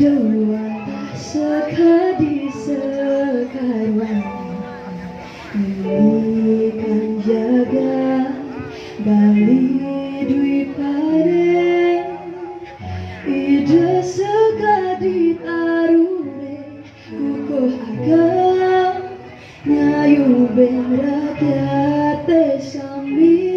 Idoan sekadi sekarang Ikan jaga bali dui pare Ide sekadi tarune kukuh agam Ngayu berakyat sambil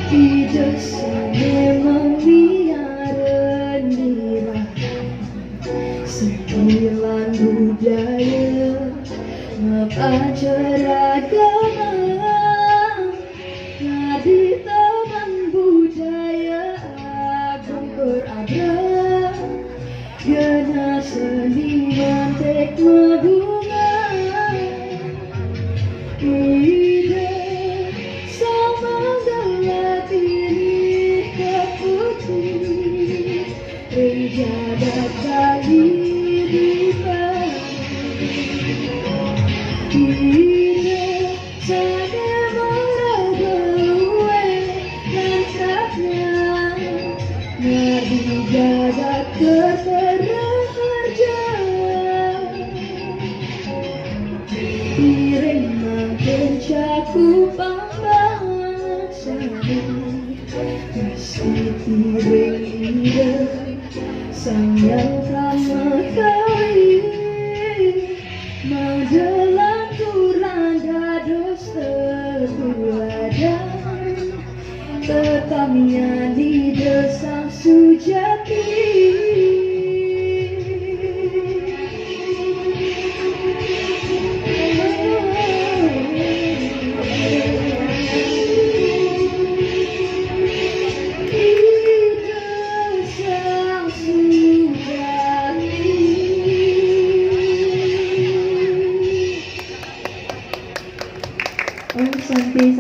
Tidak memang biar nira sembilan budaya ngepacar agama ngadi teman budaya agung berada gena seniman tekma bunga ide sama galat ini keputih penjabat bagi dipan ide sana meragalue langkahnya ngadi jagat keterharja Iring makin cakupan bangsanya Meski tiring ide Sayang sama kali Mau jalan turun dados tertuladan Tetapnya di desa sujati